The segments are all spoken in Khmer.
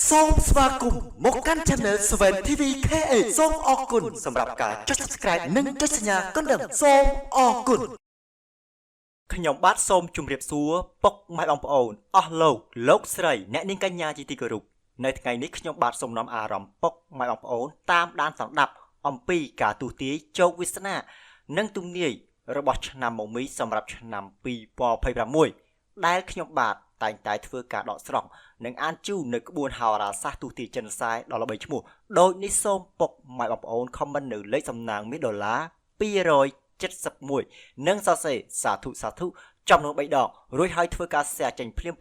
សូមស្វាគមន៍មកកាន់ Channel 7 TV KA សូមអរគុណសម្រាប់ការចុច Subscribe និងចុចសញ្ញាកណ្ដឹងសូមអរគុណខ្ញុំបាទសូមជម្រាបសួរពុកម៉ែបងប្អូនអស់លោកស្រីអ្នកនាងកញ្ញាជាទីគោរពនៅថ្ងៃនេះខ្ញុំបាទសូមនាំអារម្មណ៍ពុកម៉ែបងប្អូនតាមដានសម្ដាប់អំពីការទូទាយជោគវាសនានិងទំនាយរបស់ឆ្នាំមមីសម្រាប់ឆ្នាំ2026ដែលខ្ញុំបាទតែងតែធ្វើការដកស្រង់និងអានជូននៅក្បួនហោរាសាស្ត្រទូទាយចិនសាយដល់ល្បីឈ្មោះដោយនេះសូមពុកម៉ែបងប្អូនខមមិននៅលេខសំណាងមាន$271និងសរសេរសាធុចំនួន3ដងរួចហើយធ្វើការ share ចេញភ្លាម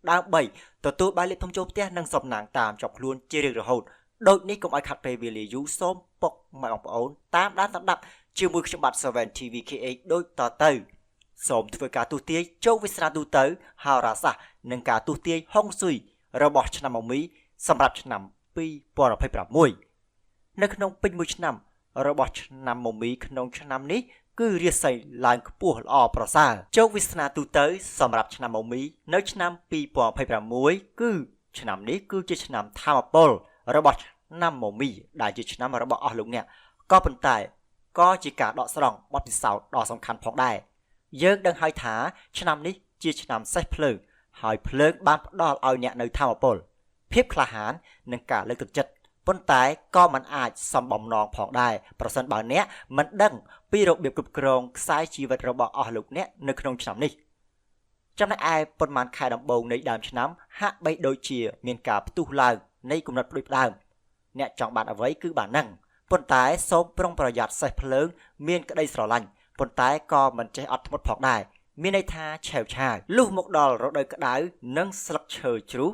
ដើម្បីទទួលបានលេខធំចូលផ្ទះនិងសំណាងតាមជាប់ខ្លួនជារៀងរហូតដូចនេះកុំឲ្យខាត់ពេលវេលាយូរសូមពុកម៉ែបងប្អូនតាមដានស្ដាប់ជាមួយខ្ញុំបាទ 7 TV KA ដូចតទៅសូមធ្វើការទូទាយជោគវាសនាទូទៅហោរាសាស្ត្រនិងការទូទាយហុងស៊ុយរបស់ឆ្នាំមមីសម្រាប់ឆ្នាំ2026នៅក្នុងពេញមួយឆ្នាំរបស់ឆ្នាំមមីក្នុងឆ្នាំនេះគឺរាសីឡើងខ្ពស់ល្អប្រសើរជោគវាសនាទូទៅសម្រាប់ឆ្នាំមមីនៅឆ្នាំ2026គឺឆ្នាំនេះគឺជាឆ្នាំធម្មពលរបស់ឆ្នាំមមីដែលជាឆ្នាំរបស់អស់លោកអ្នកក៏ប៉ុន្តែក៏ជាការដកស្រង់បទពិសោធន៍ដ៏សំខាន់ផងដែរយើងដឹងហើយថាឆ្នាំនេះជាឆ្នាំសេះភ្លើងហើយភ្លើងបានផ្ដល់ឲ្យអ្នកនៅធម្មពលភាពក្លាហាននិងការលើកទឹកចិត្តប៉ុន្តែក៏មិនអាចសំបំណងផងដែរប្រសិនបើអ្នកមិនដឹងពីរបៀបគ្រប់គ្រងខ្សែជីវិតរបស់អស់លោកអ្នកនៅក្នុងឆ្នាំនេះចំណែកឯប៉ុន្មានខែដំបូងនៃដើមឆ្នាំហាក់បីដូចជាមានការផ្ទុះឡើងនៃគំនិតផ្ដួចផ្ដើមអ្នកចង់បានអ្វីគឺបានហ្នឹងប៉ុន្តែសូមប្រុងប្រយ័ត្នសេះភ្លើងមានក្តីស្រឡាញ់ប៉ុន្តែក៏មិនចេះអត់ធ្មត់ផងដែរមានន័យថាឆាវឆាវលុះមកដល់រដូវក្តៅនិងស្លឹកឈើជ្រុះ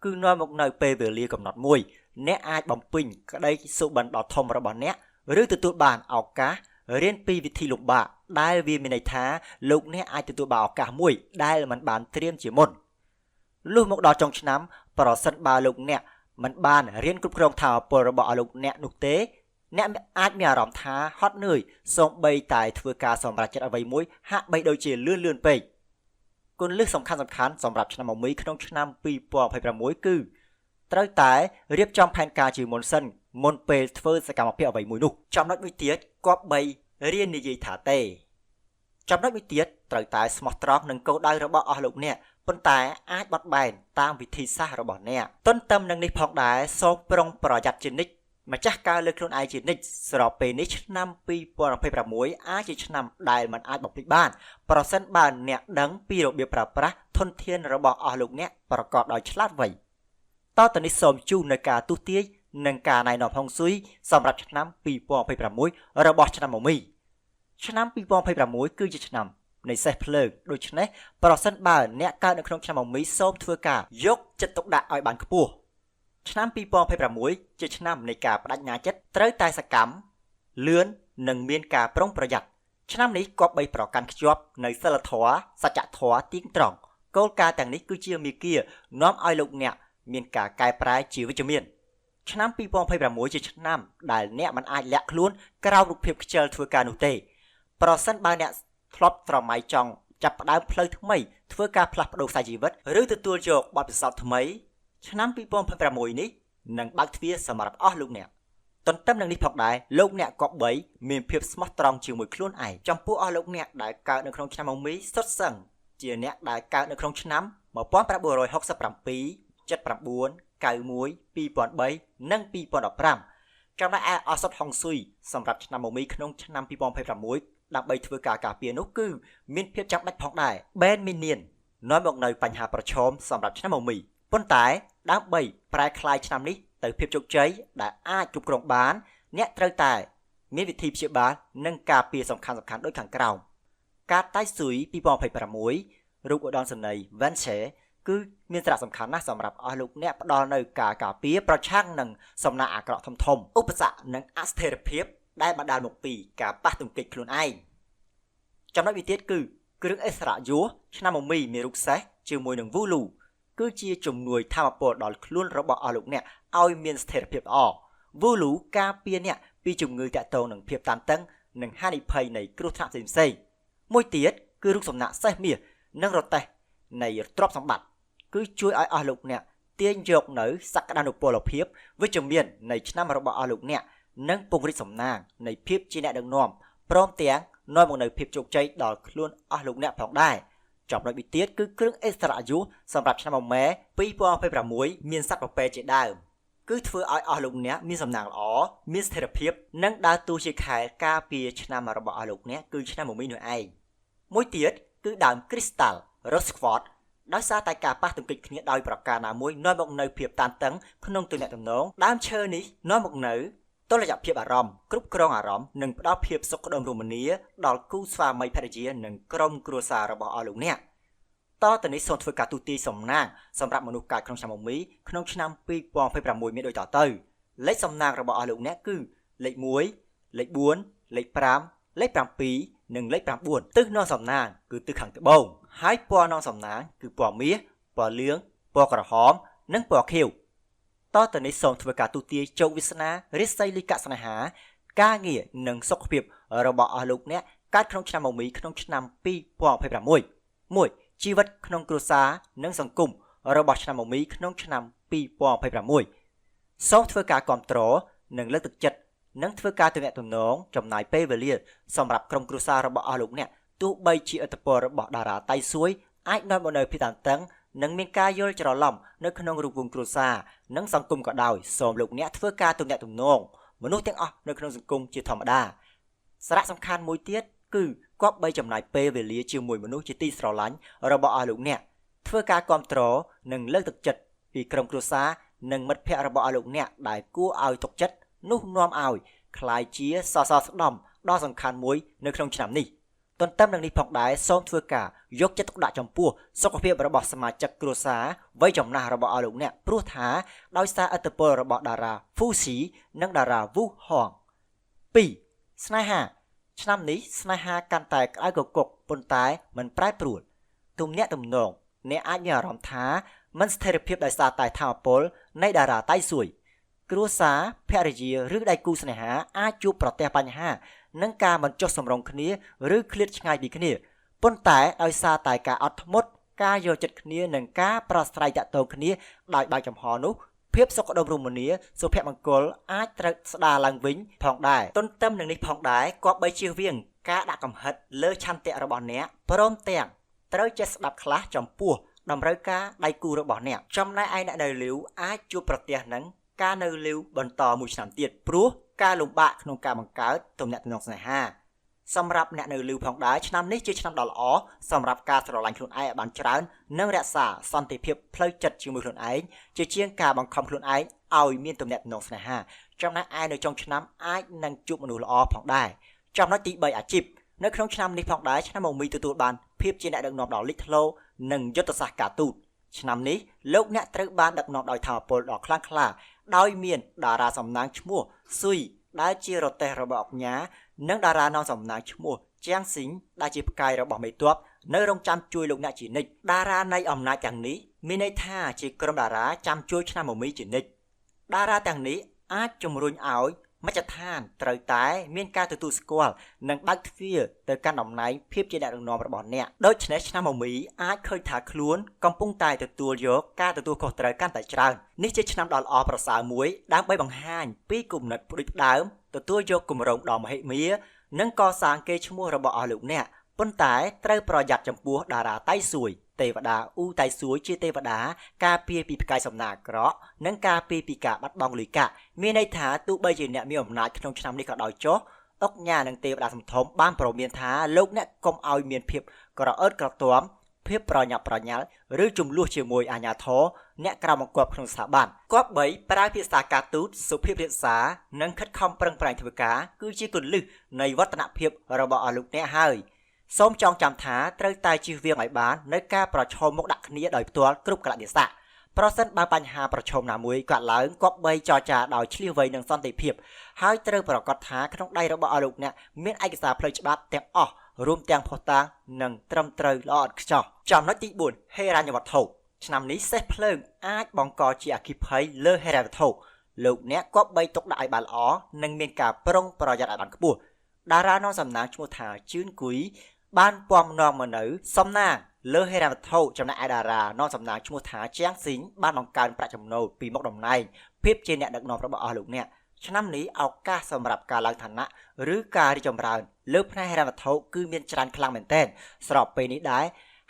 គឺនាំមកនៅពេលវេលាកំណត់មួយអ្នកអាចបំពេញក្តីសុបិនដ៏ធំរបស់អ្នកឬទទួលបានឱកាសរៀនពីវិធីលំបាកដែលវាមានន័យថាលោកអ្នកអាចទទួលបានឱកាសមួយដែលមិនបានត្រៀមជាមុនលុះមកដល់ចុងឆ្នាំប្រសិនបើលោកអ្នកមិនបានរៀនគ្រប់គ្រងថាមពលរបស់លោកអ្នកនោះទេអ្នកអាចមានអារម្មណ៍ថាហត់នឿយសូម្បីតែធ្វើការសម្រេចចិត្តអ្វីមួយហាក់បីដូចជាលឿនពេកគន្លឹះសំខាន់សម្រាប់ឆ្នាំមមីក្នុងឆ្នាំ2026គឺត្រូវតែរៀបចំផែនការជាមុនសិនមុនពេលធ្វើសកម្មភាពអ្វីមួយនោះចំណុចមួយទៀតគប្បីរៀននិយាយថាទេចំណុចមួយទៀតត្រូវតែស្មោះត្រង់នឹងគោលដៅរបស់អស់លោកអ្នកប៉ុន្តែអាចបត់បែនតាមវិធីសាស្ត្ររបស់អ្នកទន្ទឹមនឹងនេះផងដែរសូមប្រុងប្រយ័ត្នជានិច្ចម្ចាស់ការលើកខ្លួនឯងជានិច្ចស្របពេលនេះឆ្នាំ2026អាចជាឆ្នាំដែលមិនអាចបំភ្លេចបានប្រសិនបើអ្នកដឹងពីរបៀបប្រើប្រាស់ធនធានរបស់អស់លោកអ្នកប្រកបដោយឆ្លាតវៃតទៅនេះសូមជូននៅការទូទាយនិងការណែនាំហុងស៊ុយសម្រាប់ឆ្នាំ2026របស់ឆ្នាំមមីឆ្នាំ2026គឺជាឆ្នាំនៃសេះភ្លើងដូច្នេះប្រសិនបើអ្នកកើតនៅក្នុងឆ្នាំមមីសូមធ្វើការយកចិត្តទុកដាក់ឲ្យបានខ្ពស់ឆ្នាំ2026ជាឆ្នាំនៃការបដិញ្ញាចិត្តត្រូវតែសកម្មលឿននិងមានការប្រុងប្រយ័ត្នឆ្នាំនេះគប្បីប្រកាន់ខ្ជាប់នៅសិលធម៌សច្ចធម៌ទៀងត្រង់គោលការណ៍ទាំងនេះគឺជាមាគ៌ានាំឲ្យលោកអ្នកមានការកែប្រែជាវិជ្ជមានឆ្នាំ2026ជាឆ្នាំដែលអ្នកមិនអាចលាក់ខ្លួនក្រោមរូបភាពខ្ជិលធ្វើការនោះទេប្រសិនបើអ្នកធ្លាប់ត្រមៃចង់ចាប់ផ្ដើមផ្លូវថ្មីធ្វើការផ្លាស់ប្ដូរខ្សែជីវិតឬទទួលយកបទពិសោធន៍ថ្មីឆ្នាំ2026នេះនឹងបើកទ្វារសម្រាប់អស់លោកអ្នកទន្ទឹមនឹងនេះផងដែរលោកអ្នកគប្បីមានភាពស្មោះត្រង់ជាមួយខ្លួនឯងចំពោះអស់លោកអ្នកដែលកើតនៅក្នុងឆ្នាំមមីសុទ្ធសឹងជាអ្នកដែលកើតនៅក្នុងឆ្នាំ1967 79 91 2003និង2015ចំណែកឯឱសថហុងស៊ុយសម្រាប់ឆ្នាំមមីក្នុងឆ្នាំ2026ដើម្បីធ្វើការការពារនោះគឺមានភាពចាំបាច់ផងដែរបេនមីនៀននាំមកនៅបញ្ហាប្រឈមសម្រាប់ឆ្នាំមមីប៉ុន្តែដើម្បីប្រែក្លាយឆ្នាំនេះទៅភាពជោគជ័យដែលអាចគ្រប់គ្រងបានអ្នកត្រូវតែមានវិធីព្យាបាលនិងការពារសំខាន់ដូចខាងក្រោមការតៃស៊ុយ2026រូបឧត្តមសេនីយ៍ Vance គឺមានសារៈសំខាន់ណាស់សម្រាប់អស់លោកអ្នកផ្ដល់នៅការការពារប្រឆាំងនឹងសំណាក់អាក្រក់ធំឧបសគ្គនិងអស្ថិរភាពដែលបណ្ដាលមកពីការប៉ះទង្គិចខ្លួនឯងចំណុចមួយទៀតគឺគ្រឿងអិសរៈយោឆ្នាំមមីមានរូបសេះជាមួយនឹង Vulu គឺជាជំនួយធម្មពលដល់ខ្លួនរបស់អស់លោកអ្នកឲ្យមានស្ថិរភាពល្អ Vulu ការពារអ្នកពីជំងឺតាក់ទងនឹងភាពតានតឹងនិងហានិភ័យនៃគ្រោះថ្នាក់ផ្សេងមួយទៀតគឺរូបសំណាកសេះមាសនិងរទេះនៃទ្រព្យសម្បត្តិគឺជួយឲ្យអស់លោកអ្នក ទាញយកនៅសក្តានុពលភាពវិជ្ជមាននៃឆ្នាំរបស់អស់លោកអ្នកនិងពង្រីកសំណាងនៃភាពជាអ្នកដឹកនាំព្រមទាំងនាំមកនូវភាពជោគជ័យដល់ខ្លួនអស់លោកអ្នកផងដែរចំណុចទីទៀតគឺគ្រឿងអេស្ត្រាអាយុសម្រាប់ឆ្នាំម៉ែ2026មានសត្វពពែជាដើមគឺធ្វើឲ្យអស់លោកអ្នកមានសំណាងល្អមានស្ថិរភាពនិងដើរតួជាខែលការពារឆ្នាំរបស់អស់លោកអ្នកគឺឆ្នាំមមីនោះឯងមួយទៀតគឺដើមគ្រីស្តាល់ Rose Quartz ដោយសារតែការប៉ះទង្គិចគ្នាដោយប្រការណាមួយនាំមកនូវភាពតានតឹងក្នុងទំនាក់ទំនងដើមឈើនេះនាំមកនូវតុល្យភាពអារម្មណ៍គ្រប់គ្រងអារម្មណ៍និងផ្ដល់ភាពសុខដុមរមនាដល់គូស្វាមីភរិយានិងក្រុមគ្រួសាររបស់អស់លោកអ្នកតទៅនេះសូមធ្វើការទូទាយសំណាងសម្រាប់មនុស្សកើតក្នុងឆ្នាំមមីក្នុងឆ្នាំ2026មានដូចតទៅលេខសំណាងរបស់អស់លោកអ្នកគឺលេខ1លេខ4លេខ5លេខ7និងលេខ9ទិសនាំសំណាងគឺទិសខាងត្បូងហើយពណ៌នាំសំណាងគឺពណ៌មាសពណ៌លឿងពណ៌ក្រហមនិងពណ៌ខៀវតទៅនេះសូមធ្វើការទូទាយជោគវាសនារិទ្ធិលិកស្នេហាការងារនិងសុខភាពរបស់អស់លោកអ្នកកើតក្នុងឆ្នាំមមីក្នុងឆ្នាំ2026 1ជីវិតក្នុងគ្រួសារនិងសង្គមរបស់ឆ្នាំមមីក្នុងឆ្នាំ2026សូមធ្វើការគ្រប់គ្រងនិងលើកទឹកចិត្តនិងធ្វើការទំនាក់ទំនងចំណាយពេលវេលាសម្រាប់ក្រុមគ្រួសាររបស់អស់លោកអ្នកទោះបីជាឥទ្ធិពលរបស់តារាតៃសួយអាចនាំមកនូវភាពតានតឹងនិងមានការយល់ច្រឡំនៅក្នុងរូបវងគ្រួសារនិងសង្គមក៏ដោយសូមលោកអ្នកធ្វើការទំនាក់ទំនងមនុស្សទាំងអស់នៅក្នុងសង្គមជាធម្មតាសារៈសំខាន់មួយទៀតគឺគប្បីចំណាយពេលវេលាជាមួយមនុស្សជាទីស្រឡាញ់របស់អស់លោកអ្នកធ្វើការគ្រប់គ្រងនិងលើកទឹកចិត្តពីក្រុមគ្រួសារនិងមិត្តភ័ក្តិរបស់អស់លោកអ្នកដែលគួរឲ្យទុកចិត្តនោះនាំឲ្យคล้ายជាសសរស្តម្ភដ៏សំខាន់មួយនៅក្នុងឆ្នាំនេះទន្ទឹមនឹងនេះផងដែរសូមធ្វើការយកចិត្តទុកដាក់ចំពោះសុខភាពរបស់សមាជិកគ្រួសារវ័យចំណាស់របស់អស់លោកអ្នកព្រោះថាដោយសារឥទ្ធិពលរបស់តារាហ្វូស៊ីនិងតារាវូហង 2. ស្នេហាឆ្នាំនេះស្នេហាកាន់តែក្តៅគគុកប៉ុន្តែមិនប្រែប្រួលទំនាក់ទំនងអ្នកអាចមានអារម្មណ៍ថាមិនស្ថិរភាពដោយសារតែថាមពលនៃតារាតៃសួយគ្រួសារភរិយាឬដៃគូស្នេហាអាចជួបប្រទះបញ្ហានិងការមិនចុះសម្រុងគ្នាឬឃ្លាតឆ្ងាយពីគ្នាប៉ុន្តែដោយសារតែការអត់ធ្មត់ការយកចិត្តគ្នានិងការប្រស្រ័យតាក់ទងគ្នាដោយបើកចំហនោះភាពសុខដុមរមនាសុភមង្គលអាចត្រូវស្ដារឡើងវិញផងដែរទន្ទឹមនឹងនេះផងដែរគប្បីជៀសវាងការដាក់កំហិតលើឆន្ទៈរបស់អ្នកព្រមទាំងត្រូវចេះស្ដាប់ខ្លះចំពោះតម្រូវការដៃគូរបស់អ្នកចំណែកឯអ្នកនៅលីវអាចជួបប្រទះនឹងការនៅលីវបន្តមួយឆ្នាំទៀតព្រោះការលំបាកក្នុងការបង្កើតទំនាក់ទំនងស្នេហាសម្រាប់អ្នកនៅលីវផងដែរឆ្នាំនេះជាឆ្នាំដ៏ល្អសម្រាប់ការស្រឡាញ់ខ្លួនឯងឲ្យបានច្រើននិងរក្សាសន្តិភាពផ្លូវចិត្តជាមួយខ្លួនឯងជាជាងការបង្ខំខ្លួនឯងឲ្យមានទំនាក់ទំនងស្នេហាចំណែកឯនៅចុងឆ្នាំអាចនឹងជួបមនុស្សល្អផងដែរចំណុចទី3អាជីពនៅក្នុងឆ្នាំនេះផងដែរឆ្នាំមមីទទួលបានភាពជាអ្នកដឹកនាំដ៏លេចធ្លោនិងយុទ្ធសាស្ត្រការទូតឆ្នាំនេះលោកអ្នកត្រូវបានដឹកនាំដោយថាមពលដ៏ខ្លាំងក្លាដោយមានតារាសំណាងឈ្មោះស៊ុយដែលជារទេះរបស់អុកញ៉ានិងតារានាំសំណាងឈ្មោះជាងស៊ីងដែលជាផ្កាយរបស់មេទ័ពនៅរងចាំជួយលោកអ្នកជានិច្ចតារានៃអំណាចទាំងនេះមានន័យថាជាក្រុមតារាចាំជួយឆ្នាំមមីជានិច្ចតារាទាំងនេះអាចជំរុញឲ្យមជ្ឈដ្ឋានត្រូវតែមានការទទួលស្គាល់និងបើកទ្វារទៅកាន់តំណែងភាពជាអ្នកដឹកនាំរបស់អ្នកដូច្នេះឆ្នាំមមីអាចឃើញថាខ្លួនកំពុងតែទទួលយកការទទួលខុសត្រូវកាន់តែច្រើននេះជាឆ្នាំដ៏ល្អប្រសើរមួយដើម្បីបង្ហាញពីគំនិតផ្ដួចផ្ដើមទទួលយកគម្រោងដ៏មហិមានិងកសាងកេរ្តិ៍ឈ្មោះរបស់អស់លោកអ្នកប៉ុន្តែត្រូវប្រយ័ត្នចំពោះតារាតៃសួយទេវតាអ៊ូតៃសួយជាទេវតាការពារពីផ្កាយសំណាងអាក្រក់និងការពារពីការបាត់បង់លុយកាក់មានន័យថាទោះបីជាអ្នកមានអំណាចក្នុងឆ្នាំនេះក៏ដោយចុះអុកញ៉ានិងទេវតាសំធំបានប្រមានថាលោកអ្នកកុំឲ្យមានភាពក្រអឺតក្រទមភាពប្រញាប់ប្រញាល់ឬចំនួនជាមួយអាជ្ញាធរអ្នកក្រៅបង្គាប់ក្នុងស្ថាប័នគប្បីប្រើភាសាការទូតសុភាពរាបសារនិងខិតខំប្រឹងប្រែងធ្វើការគឺជាគន្លឹះនៃវឌ្ឍនភាពរបស់អស់លោកអ្នកហើយសូមចងចាំថាត្រូវតែជៀសវាងឲ្យបាននៅការប្រឈមមុខដាក់គ្នាដោយផ្ទាល់គ្រប់កលៈទេសៈប្រសិនបើបញ្ហាប្រឈមណាមួយកើតឡើងគប្បីចរចាដោយឆ្លៀសវៃនឹងសន្តិភាពហើយត្រូវប្រកាសថាក្នុងដៃរបស់អស់លោកអ្នកមានឯកសារផ្លូវច្បាប់ទាំងអស់រួមទាំងភស្តុតាងនិងត្រឹមត្រូវល្អឥតខ្ចោះចំណុចទី4ហេរញ្ញវត្ថុឆ្នាំនេះសេះភ្លើងអាចបង្កជាអគ្គិភ័យលើហេរញ្ញវត្ថុលោកអ្នកគប្បីទុកដាក់ឲ្យបានល្អនិងមានការប្រុងប្រយ័ត្នឲ្យបានខ្ពស់តារានាំសំណាងឈ្មោះថាជឿនគួយបានពំនាំមកនៅសំណាង លើហេរ៉ាវត្ថុចំណែកឯតារានាំសំណាងឈ្មោះថាជាងស៊ីងបានបង្កើនប្រាក់ចំណូលពីមុខតំណែងភាពជាអ្នកដឹកនាំរបស់អស់លោកអ្នកឆ្នាំនេះឱកាសសម្រាប់ការឡើងឋានៈឬការរីកចម្រើនលើផ្នែកហិរញ្ញវត្ថុគឺមានច្រើនខ្លាំងមែនទែនស្របពេលនេះដែរ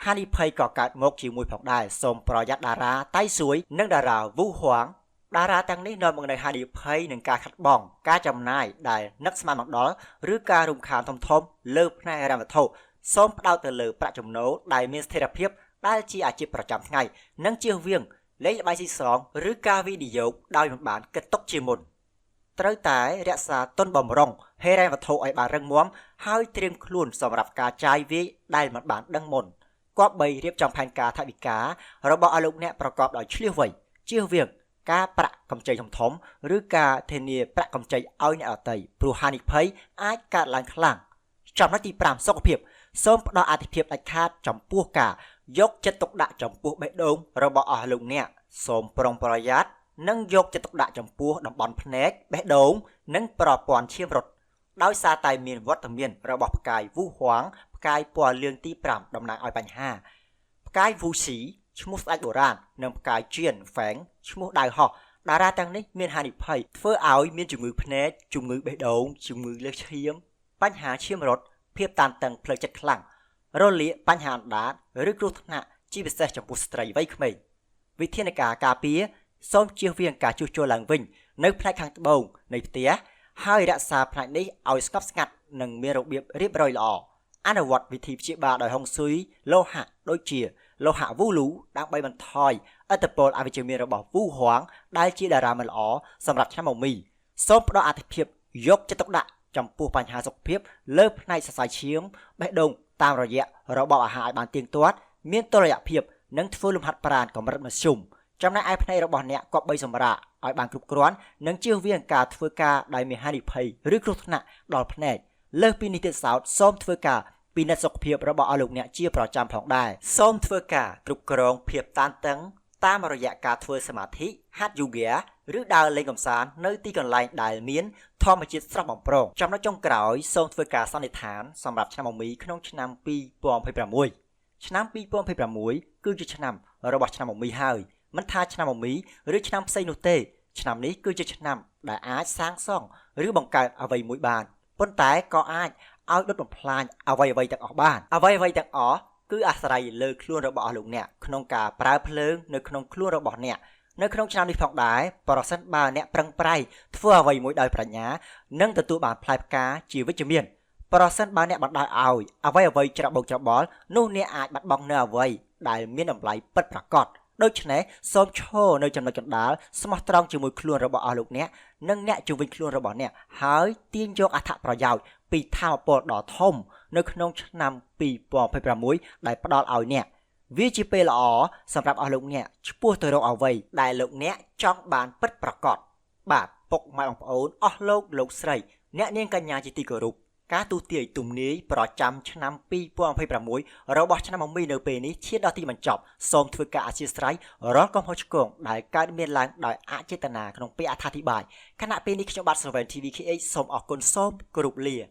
ហានិភ័យក៏កើតមកជាមួយផងដែរសូមប្រយ័ត្នតារាតៃស៊ួយនិងតារាវូហួងតារាទាំងនេះនាំមកនូវហានិភ័យនឹងការខាត់បងការចំណាយដែលនឹកស្មានមកដល់ឬការរំខានធំៗលើផ្នែកហិរញ្ញវត្ថុសូមផ្ដោតទៅលើប្រាក់ចំណូលដែលមានស្ថិរភាពដែលជាអាជីពប្រចាំថ្ងៃនិងជៀសវាងលេងល្បែងស៊ីសងឬការវិនិយោគដោយមិនបានគិតទុកជាមុនត្រូវតែរក្សាទុនបម្រុងហិរញ្ញវត្ថុឲ្យបានរឹងមាំហើយត្រៀមខ្លួនសម្រាប់ការចាយវាយដែលមិនបានដឹងមុនគប្បីរៀបចំផែនការថវិការបស់អស់លោកអ្នកប្រកបដោយឈ្លាសវៃជៀសវាងការប្រាក់កម្ចីធំឬការធានាប្រាក់កម្ចីឲ្យអ្នកដទៃព្រោះហានិភ័យអាចកើតឡើងខ្លាំងចំណុចទី5សុខភាពសូមផ្ដល់អាទិភាពដាច់ខាតចំពោះការយកចិត្តទុកដាក់ចំពោះបេះដូងរបស់អស់លោកអ្នកសូមប្រុងប្រយ័ត្ននិងយកចិត្តទុកដាក់ចំពោះតំបន់ភ្នែកបេះដូងនិងប្រព័ន្ធឈាមរត់ដោយសារតែមានវត្តមានរបស់ផ្កាយវូហួងផ្កាយពណ៌លឿងទី5តំណាងឲ្យបញ្ហាផ្កាយវូស៊ីឈ្មោះស្ដេចបុរាណនិងផ្កាយជៀនហ្វេងឈ្មោះដៅហោះតារាទាំងនេះមានហានិភ័យធ្វើឲ្យមានជំងឺភ្នែកជំងឺបេះដូងជំងឺលើសឈាមបញ្ហាឈាមរត់ភាពតានតឹងផ្លូវចិត្តខ្លាំងរលាកបញ្ហាអណ្ដាតឬគ្រោះថ្នាក់ជាពិសេសចំពោះស្ត្រីវ័យក្មេងវិធានការការពារសូមជៀសវាងការជួសជុលឡើងវិញនៅផ្នែកខាងត្បូងនៃផ្ទះហើយរក្សាផ្នែកនេះឲ្យស្ងប់ស្ងាត់និងមានរបៀបរៀបរយល្អអនុវត្តវិធីព្យាបាលដោយហុងស៊ុយលោហៈដូចជាលោហៈវូលូដើម្បីបន្ថយឥទ្ធិពលអវិជ្ជមានរបស់វូហួងដែលជាតារាមិនល្អសម្រាប់ឆ្នាំមមីសូមផ្ដល់អាទិភាពយកចិត្តទុកដាក់ចំពោះបញ្ហាសុខភាពលើផ្នែកសរសៃឈាមបេះដូងតាមរយៈរបបអាហារឲ្យបានទៀងទាត់មានតុល្យភាពនិងធ្វើលំហាត់ប្រាណកម្រិតមធ្យមចំណែកឯផ្នែករបស់អ្នកគប្បីសម្រាកឲ្យបានគ្រប់គ្រាន់និងជៀសវាងការធ្វើការដែលមានហានិភ័យឬគ្រោះថ្នាក់ដល់ភ្នែកលើសពីនេះទៀតសោតសូមធ្វើការពិនិត្យសុខភាពរបស់អស់លោកអ្នកជាប្រចាំផងដែរសូមធ្វើការគ្រប់គ្រងភាពតានតឹងតាមរយៈការធ្វើសមាធិហាត់យូហ្គាឬដើរលេងកម្សាន្តនៅទីកន្លែងដែលមានធម្មជាតិស្រស់បំព្រងចំណុចចុងក្រោយសូមធ្វើការសន្និដ្ឋានសម្រាប់ឆ្នាំមមីក្នុងឆ្នាំ2026ឆ្នាំ2026គឺជាឆ្នាំរបស់ឆ្នាំមមីហើយមិនថាឆ្នាំមមីឬឆ្នាំផ្សេងនោះទេឆ្នាំនេះគឺជាឆ្នាំដែលអាចសាងសង់ឬបង្កើតអ្វីមួយបានប៉ុន្តែក៏អាចឲ្យដុតបំផ្លាញអ្វីទាំងអស់បានអ្វីទាំងអស់គឺអាស្រ័យលើខ្លួនរបស់អស់លោកអ្នកក្នុងការប្រើភ្លើងនៅក្នុងខ្លួនរបស់អ្នកនៅក្នុងឆ្នាំនេះផងដែរប្រសិនបើអ្នកប្រឹងប្រែងធ្វើអ្វីមួយដោយប្រាជ្ញានឹងទទួលបានផ្លែផ្កាជាវិជ្ជមានប្រសិនបើអ្នកបណ្ដោយឲ្យអ្វីច្របូកច្របល់នោះអ្នកអាចបាត់បង់នៅអ្វីដែលមានតម្លៃពិតប្រាកដដូច្នេះសូមឈរនៅចំណុចកណ្ដាលស្មោះត្រង់ជាមួយខ្លួនរបស់អស់លោកអ្នកនិងអ្នកជុំវិញខ្លួនរបស់អ្នកហើយទាញយកអត្ថប្រយោជន៍ពីថាមពលដ៏ធំនៅក្នុងឆ្នាំ2026ដែលផ្ដល់ឲ្យអ្នកវាជាពេលល្អសម្រាប់អស់លោកអ្នកឆ្ពោះទៅរកអ្វីដែលលោកអ្នកចង់បានពិតប្រាកដបាទពុកម៉ែបងប្អូនអស់លោកស្រីអ្នកនាងកញ្ញាជាទីគោរពការទូទាយទំនាយប្រចាំឆ្នាំ2026របស់ឆ្នាំមមីនៅពេលនេះឈានដល់ទីបញ្ចប់សូមធ្វើការអធិស្ឋានរាល់កំហុសឆ្គងដែលកើតមានឡើងដោយអចេតនាក្នុងពេលអត្ថាធិប្បាយខណៈពេលនេះខ្ញុំបាទ Seven TVKH សូមអរគុណសូមគោរពលា